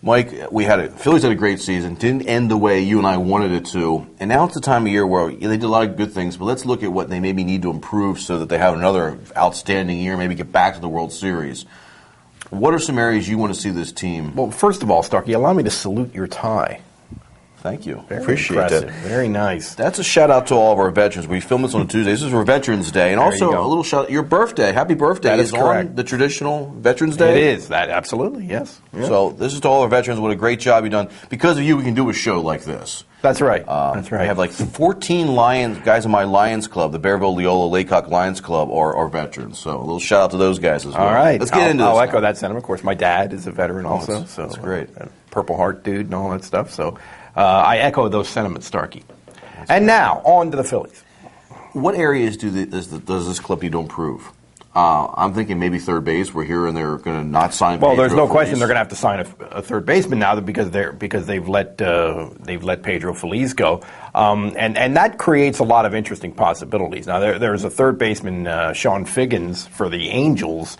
Mike, Phillies had a great season. Didn't end the way you and I wanted it to. And now it's the time of year where they did a lot of good things, but let's look at what they maybe need to improve so that they have another outstanding year, maybe get back to the World Series. What are some areas you want to see this team? Well, first of all, Starkey, allow me to salute your tie. Thank you. Very Appreciate impressive. that. Very nice. That's a shout out to all of our veterans. We filmed this on a Tuesday. This is for Veterans Day. And also a little shout out. Your birthday. Happy birthday. That is correct. On the traditional Veterans Day. It is. That absolutely, yes. Yeah. So this is to all our veterans. What a great job you've done. Because of you, we can do a show like this. That's right. That's right. I have like 14 guys in my Lions Club, the Bearville Leola Laycock Lions Club, are veterans. So a little shout out to those guys as well. All right. Let's get into this. I'll echo that sentiment. Of course, my dad is a veteran also. That's great. Purple Heart dude and all that stuff. So I echo those sentiments, Starkey. And now, on to the Phillies. What areas does this club need to improve? I'm thinking maybe third base. We're here and they're going to not sign. Well, there's no Feliz. question they're going to have to sign a third baseman now because they've let Pedro Feliz go, and that creates a lot of interesting possibilities. Now there's a third baseman, Sean Figgins for the Angels,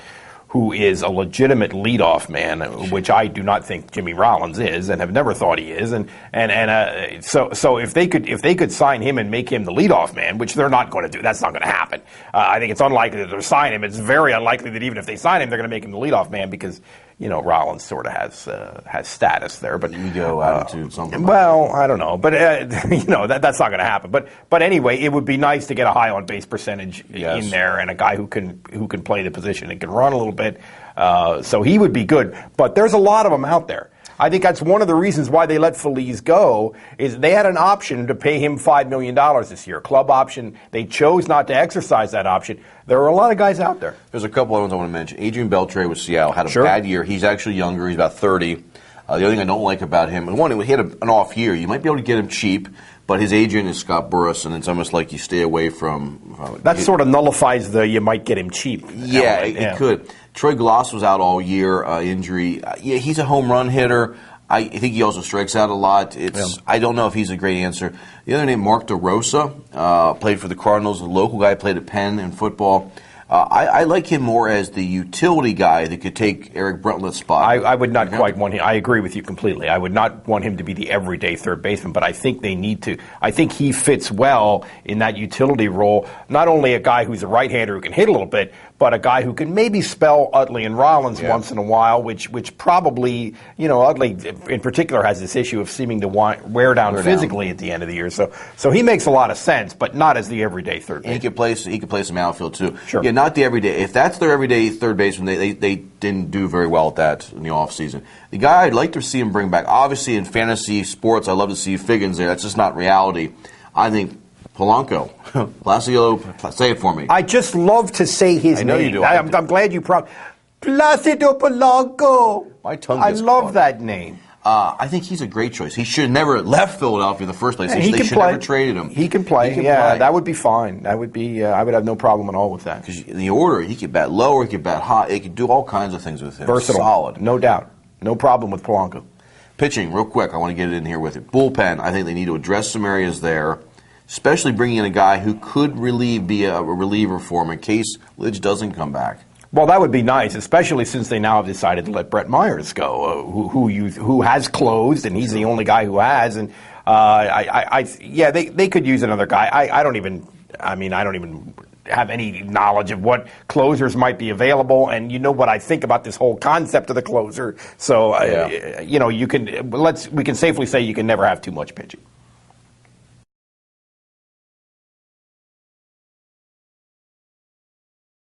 who is a legitimate leadoff man, which I do not think Jimmy Rollins is, and have never thought he is. So if they could sign him and make him the leadoff man, which they're not going to do, that's not going to happen. I think it's unlikely that they'll sign him. It's very unlikely that even if they sign him, they're going to make him the leadoff man because Rollins sort of has status there, but ego, attitude, something. Well, I don't know, but that's not going to happen. But anyway, it would be nice to get a high on base percentage in there and a guy who can play the position and can run a little bit. So he would be good. But there's a lot of them out there. I think that's one of the reasons why they let Feliz go is they had an option to pay him $5 million this year, club option. They chose not to exercise that option. There are a lot of guys out there. There's a couple of ones I want to mention. Adrian Beltre with Seattle had a bad year. He's actually younger. He's about 30. The other thing I don't like about him, he had an off year. You might be able to get him cheap, but his agent is Scott Burris, and it's almost like you stay away from... that sort of nullifies the you might get him cheap. Yeah, it could. Troy Glass was out all year, injury. He's a home run hitter. I think he also strikes out a lot. I don't know if he's a great answer. The other name, Mark DeRosa, played for the Cardinals, a local guy, played at Penn in football. I like him more as the utility guy that could take Eric Bruntleth's spot. I would not quite want him. I agree with you completely. I would not want him to be the everyday third baseman, but I think they need to. I think he fits well in that utility role. Not only a guy who's a right-hander who can hit a little bit, but a guy who can maybe spell Utley and Rollins once in a while, which probably, Utley in particular has this issue of seeming to wear down physically at the end of the year. So he makes a lot of sense, but not as the everyday third baseman. He could play some outfield too. Sure. Yeah, not the everyday. If that's their everyday third baseman, they didn't do very well at that in the offseason. The guy I'd like to see him bring back, obviously in fantasy sports, I love to see Figgins there. That's just not reality. I think Polanco. Placido, say it for me. I just love to say his name. I know you do. I'm glad you Placido Polanco. My tongue gets I love caught. that name. I think he's a great choice. He should have never left Philadelphia in the first place. They should never traded him. He can play. That would be fine. That would be. I would have no problem at all with that. Because in the order, he could bat lower, he could bat high, he could do all kinds of things with him. Versatile. Solid. No doubt. No problem with Polanco. Pitching, real quick, I want to get it in here with it. Bullpen, I think they need to address some areas there, especially bringing in a guy who could be a reliever for him in case Lidge doesn't come back. Well, that would be nice, especially since they now have decided to let Brett Myers go, who has closed, and he's the only guy who has. And they could use another guy. I don't even have any knowledge of what closers might be available, and you know what I think about this whole concept of the closer. So we can safely say you can never have too much pitching.